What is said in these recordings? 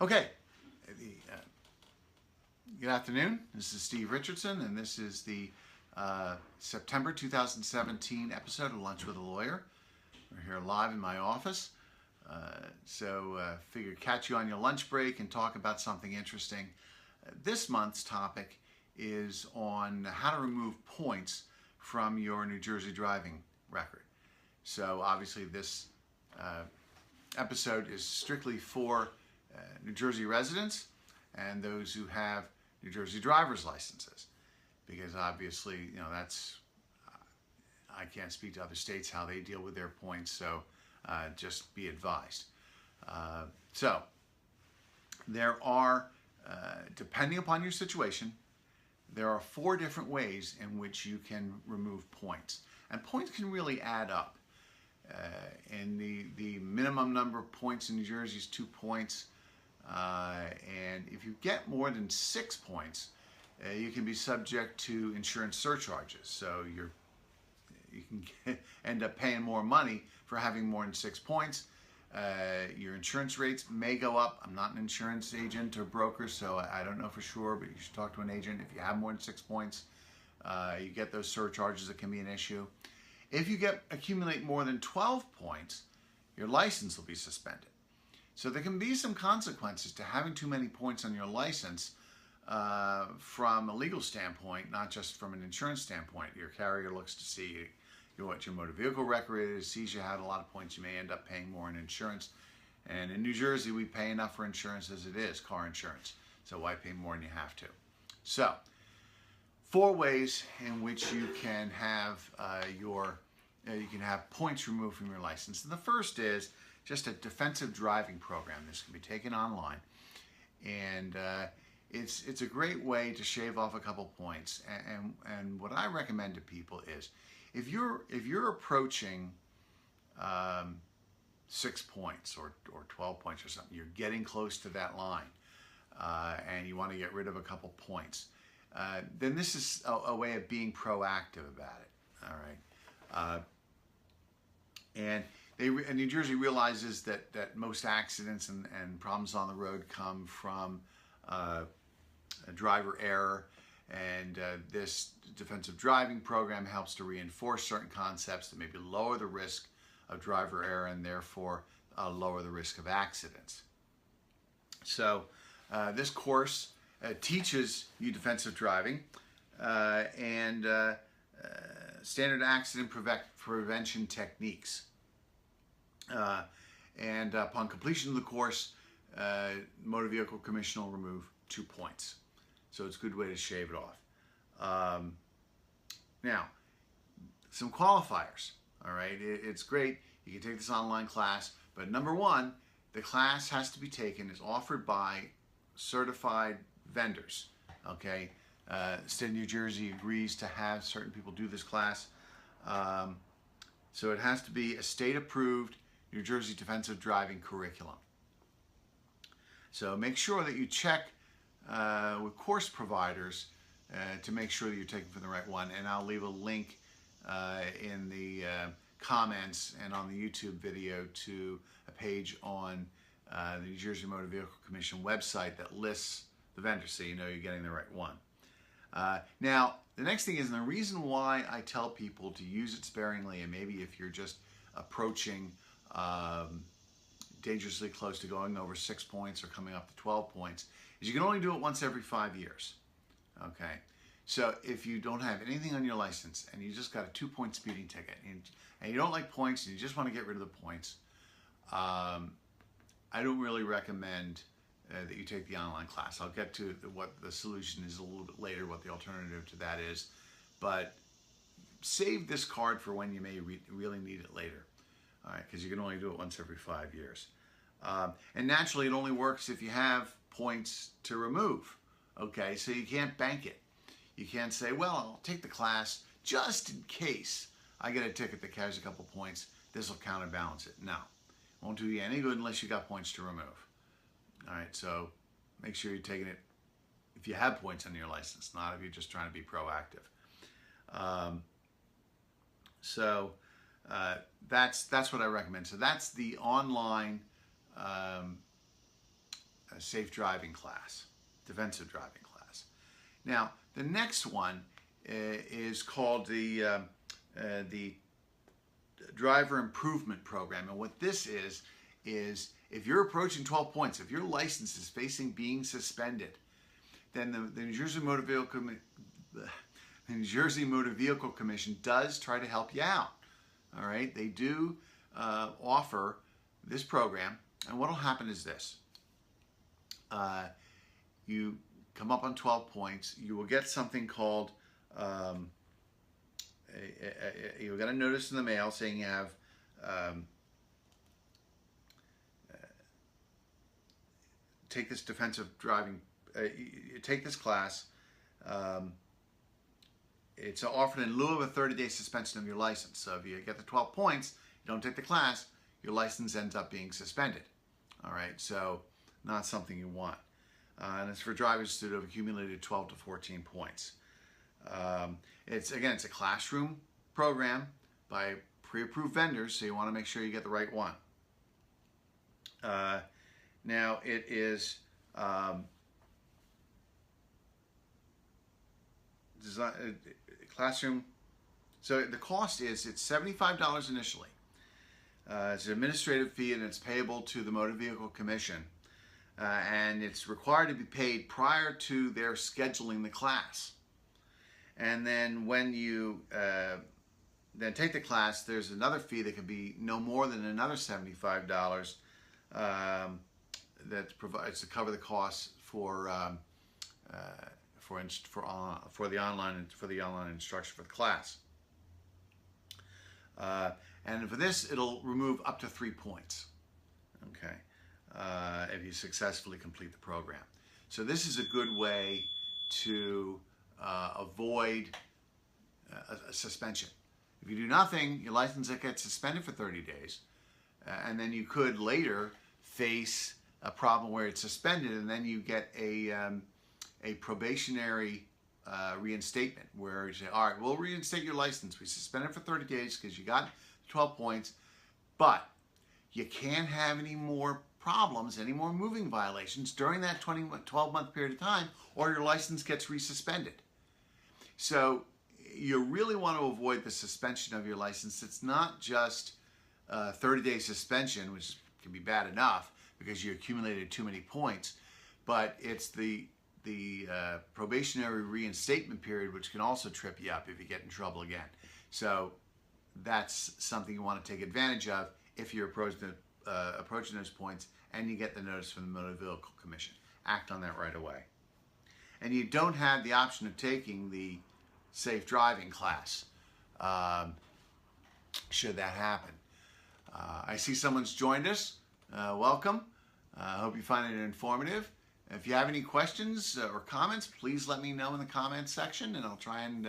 Okay, good afternoon. This is Steve Richardson, and this is the September 2017 episode of Lunch with a Lawyer. We're here live in my office, so figured catch you on your lunch break and talk about something interesting. This month's topic is on how to remove points from your New Jersey driving record. So obviously this episode is strictly for New Jersey residents and those who have New Jersey driver's licenses, because obviously, you know, that's I can't speak to other states how they deal with their points, so just be advised. So there are, depending upon your situation, there are 4 different ways in which you can remove points, and points can really add up. And the minimum number of points in New Jersey is 2 points. And if you get more than 6 points, you can be subject to insurance surcharges. So you can end up paying more money for having more than 6 points. Your insurance rates may go up. I'm not an insurance agent or broker, so I don't know for sure, but you should talk to an agent. If you have more than 6 points, you get those surcharges that can be an issue. If you accumulate more than 12 points, your license will be suspended. So there can be some consequences to having too many points on your license from a legal standpoint, not just from an insurance standpoint. Your carrier looks to see what your motor vehicle record is, sees you had a lot of points, you may end up paying more in insurance. And in New Jersey, we pay enough for insurance as it is, car insurance. So why pay more than you have to? So 4 ways in which you can have points removed from your license. And the first is just a defensive driving program. This can be taken online, and it's a great way to shave off a couple points. And what I recommend to people is, if you're approaching 6 points or 12 points or something, you're getting close to that line, and you want to get rid of a couple points, then this is a way of being proactive about it. All right, and New Jersey realizes that most accidents and problems on the road come from a driver error, and this defensive driving program helps to reinforce certain concepts that maybe lower the risk of driver error and therefore lower the risk of accidents. So this course teaches you defensive driving and standard accident prevention techniques. And upon completion of the course, Motor Vehicle Commission will remove 2 points. So it's a good way to shave it off. Now, some qualifiers. All right, it's great. You can take this online class, but number 1, the class has to be taken, is offered by certified vendors. Okay, State of New Jersey agrees to have certain people do this class. So it has to be a state-approved New Jersey defensive driving curriculum. So make sure that you check with course providers to make sure that you're taking for the right one. And I'll leave a link in the comments and on the YouTube video to a page on the New Jersey Motor Vehicle Commission website that lists the vendors, so you know you're getting the right one. Now, the next thing is, and the reason why I tell people to use it sparingly, and maybe if you're just approaching dangerously close to going over 6 points or coming up to 12 points, is you can only do it once every 5 years. Okay, so if you don't have anything on your license and you just got a 2-point speeding ticket and you don't like points and you just want to get rid of the points, I don't really recommend that you take the online class. I'll get to what the solution is a little bit later, what the alternative to that is, but save this card for when you may really need it later. All right, because you can only do it once every 5 years. And naturally, it only works if you have points to remove. Okay, so you can't bank it. You can't say, well, I'll take the class just in case I get a ticket that carries a couple points. This will counterbalance it. No, it won't do you any good unless you got points to remove. All right, so make sure you're taking it if you have points on your license, not if you're just trying to be proactive. That's what I recommend. So that's the online safe driving class, defensive driving class. Now, the next one is called the driver improvement program. And what this is if you're approaching 12 points, if your license is facing being suspended, then the New Jersey Motor Vehicle Commission does try to help you out. All right, they do offer this program, and what will happen is this: you come up on 12 points, you will get something called you'll get a notice in the mail saying you have take this defensive driving, take this class. It's offered in lieu of a 30-day suspension of your license. So if you get the 12 points, you don't take the class, your license ends up being suspended. All right, so not something you want. And it's for drivers that have accumulated 12 to 14 points. It's a classroom program by pre-approved vendors, so you want to make sure you get the right one. Now it is classroom. So the cost is it's $75 initially. It's an administrative fee, and it's payable to the Motor Vehicle Commission, and it's required to be paid prior to their scheduling the class. And then when you then take the class, there's another fee that can be no more than another $75 that provides to cover the costs for the online instruction for the class. And for this, it'll remove up to 3 points. Okay, if you successfully complete the program. So this is a good way to avoid a suspension. If you do nothing, your license gets suspended for 30 days, and then you could later face a problem where it's suspended, and then you get a probationary reinstatement where you say, all right, we'll reinstate your license. We suspend it for 30 days because you got 12 points, but you can't have any more problems, any more moving violations during that 12-month period of time, or your license gets resuspended. So you really want to avoid the suspension of your license. It's not just a 30-day suspension, which can be bad enough because you accumulated too many points, but it's the probationary reinstatement period, which can also trip you up if you get in trouble again. So that's something you want to take advantage of if you're approaching those points and you get the notice from the Motor Vehicle Commission. Act on that right away. And you don't have the option of taking the safe driving class should that happen. I see someone's joined us. Welcome. I hope you find it informative. If you have any questions or comments, please let me know in the comments section, and I'll try and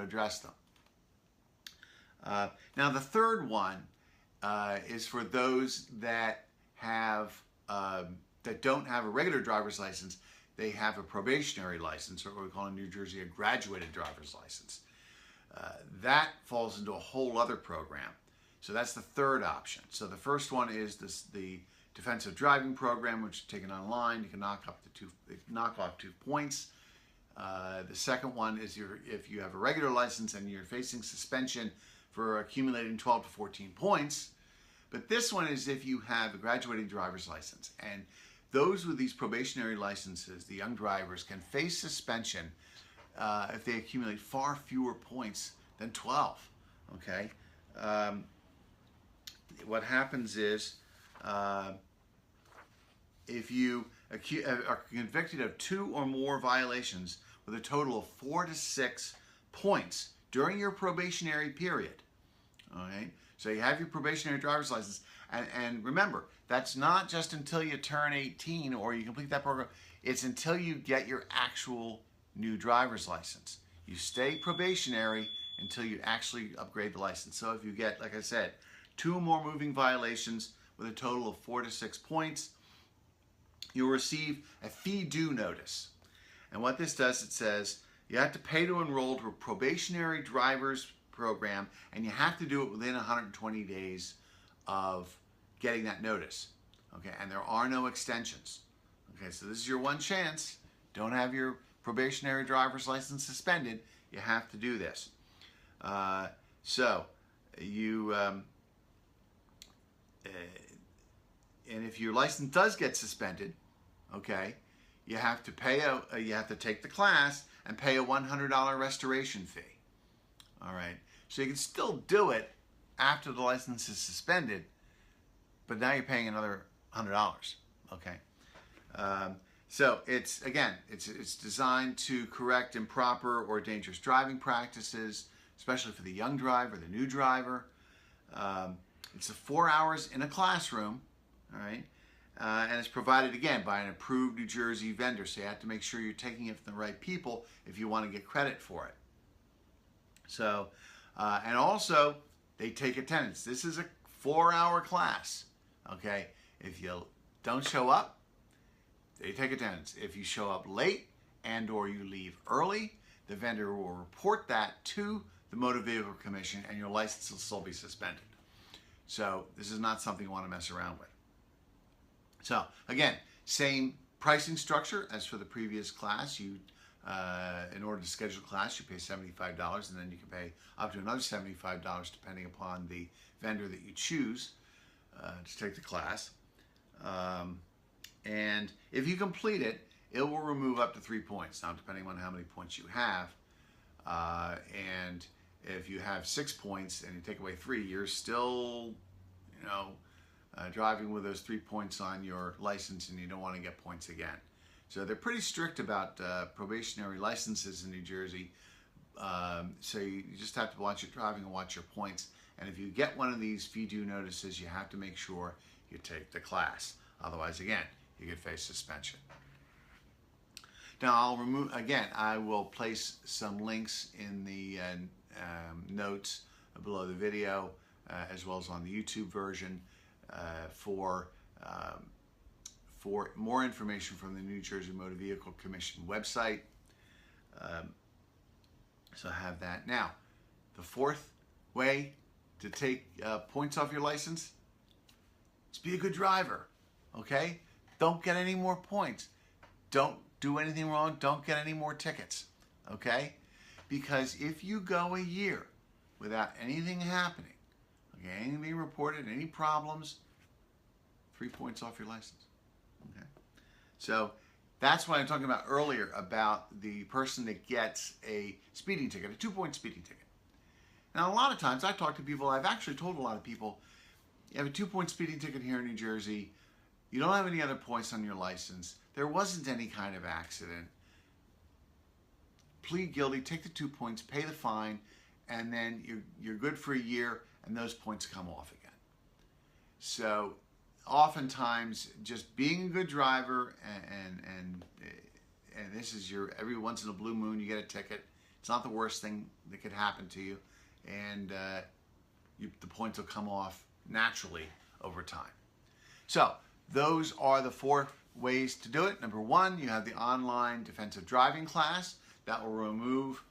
address them. Now, the third one is for those that don't have a regular driver's license. They have a probationary license, or what we call in New Jersey a graduated driver's license. That falls into a whole other program. So that's the third option. So the first one is the defensive driving program, which is taken online. You can knock off 2 points. The second one is if you have a regular license and you're facing suspension for accumulating 12 to 14 points. But this one is if you have a graduating driver's license. And those with these probationary licenses, the young drivers, can face suspension if they accumulate far fewer points than 12. Okay? What happens is if you are convicted of 2 or more violations with a total of 4 to 6 points during your probationary period, all right? So you have your probationary driver's license, and remember, that's not just until you turn 18 or you complete that program. It's until you get your actual new driver's license. You stay probationary until you actually upgrade the license. So if you get, like I said, 2 or more moving violations with a total of 4 to 6 points, you'll receive a fee due notice. And what this does, it says you have to pay to enroll to a probationary driver's program, and you have to do it within 120 days of getting that notice. Okay, and there are no extensions. Okay, so this is your one chance. Don't have your probationary driver's license suspended. You have to do this. And if your license does get suspended, okay, you have to pay you have to take the class and pay a $100 restoration fee. All right, so you can still do it after the license is suspended, but now you're paying another $100. Okay, so it's designed to correct improper or dangerous driving practices, especially for the young driver, the new driver. It's 4 hours in a classroom. All right, and it's provided again by an approved New Jersey vendor, so you have to make sure you're taking it from the right people if you want to get credit for it. So, and also they take attendance. This is a 4-hour class. Okay, if you don't show up, they take attendance. If you show up late and or you leave early, the vendor will report that to the Motor Vehicle Commission, and your license will still be suspended. So this is not something you want to mess around with. So again, same pricing structure as for the previous class. You, in order to schedule a class, you pay $75, and then you can pay up to another $75 depending upon the vendor that you choose to take the class. And if you complete it, it will remove up to 3 points. Now, depending on how many points you have, and if you have 6 points and you take away 3, you're still, driving with those 3 points on your license, and you don't want to get points again. So they're pretty strict about probationary licenses in New Jersey. So you just have to watch your driving and watch your points. And if you get one of these fee-due notices, you have to make sure you take the class. Otherwise, again, you could face suspension. Now, I will place some links in the notes below the video, as well as on the YouTube version, for more information from the New Jersey Motor Vehicle Commission website. So have that. Now, the fourth way to take points off your license is be a good driver. Okay? Don't get any more points. Don't do anything wrong. Don't get any more tickets. Okay? Because if you go a year without anything happening, okay, anything being reported, any problems, 3 points off your license. Okay? So that's what I'm talking about earlier about the person that gets a speeding ticket, a 2-point speeding ticket. Now, a lot of times I talk to people, I've actually told a lot of people, you have a 2-point speeding ticket here in New Jersey, you don't have any other points on your license, there wasn't any kind of accident, plead guilty, take the 2 points, pay the fine, and then you're good for a year, and those points come off again. So oftentimes, just being a good driver, and this is your every once in a blue moon you get a ticket. It's not the worst thing that could happen to you, and the points will come off naturally over time. So those are the 4 ways to do it. Number 1, you have the online defensive driving class that will remove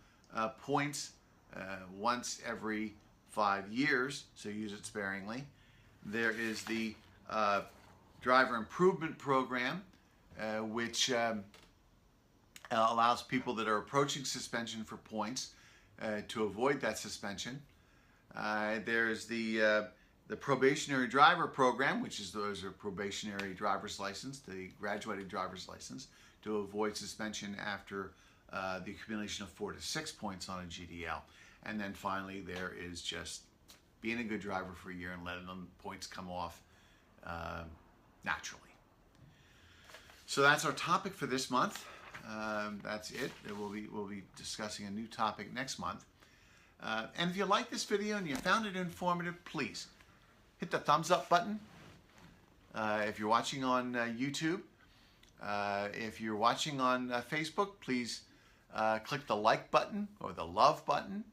points once every 5 years, so use it sparingly. There is the driver improvement program, which allows people that are approaching suspension for points to avoid that suspension. There's the probationary driver program, which is those are probationary driver's license, the graduated driver's license, to avoid suspension after the accumulation of 4 to 6 points on a GDL. And then finally, there is just being a good driver for a year and letting them points come off naturally. So that's our topic for this month. That's it. We'll be discussing a new topic next month. And if you like this video and you found it informative, please hit the thumbs up button. If you're watching on YouTube, if you're watching on Facebook, please click the like button or the love button.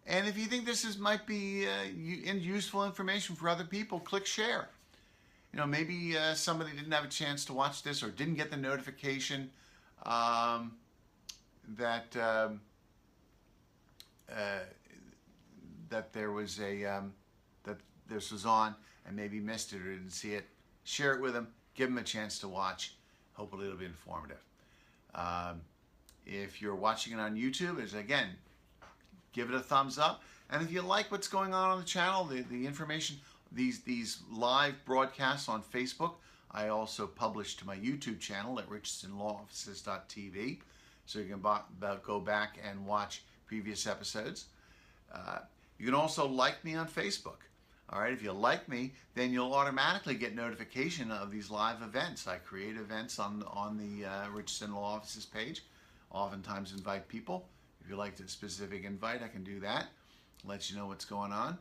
And if you think this might be useful information for other people, click share. Maybe somebody didn't have a chance to watch this or didn't get the notification that there was that this was on and maybe missed it or didn't see it. Share it with them. Give them a chance to watch. Hopefully it'll be informative. If you're watching it on YouTube, again, give it a thumbs up. And if you like what's going on the channel, the information, these live broadcasts on Facebook, I also publish to my YouTube channel at richardsonlawoffices.tv, so you can go back and watch previous episodes. You can also like me on Facebook. All right, if you like me, then you'll automatically get notification of these live events. I create events on the Richardson Law Offices page. Oftentimes invite people. If you like the specific invite, I can do that. Let you know what's going on.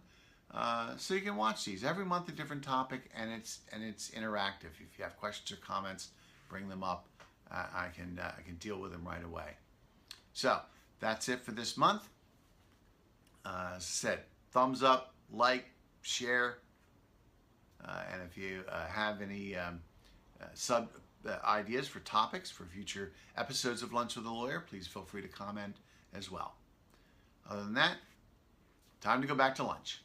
So you can watch these every month, a different topic, and it's interactive. If you have questions or comments, bring them up. I can deal with them right away. So that's it for this month. As I said, thumbs up, like, share, and if you have any ideas for topics for future episodes of Lunch with a Lawyer, please feel free to comment as well. Other than that, time to go back to lunch.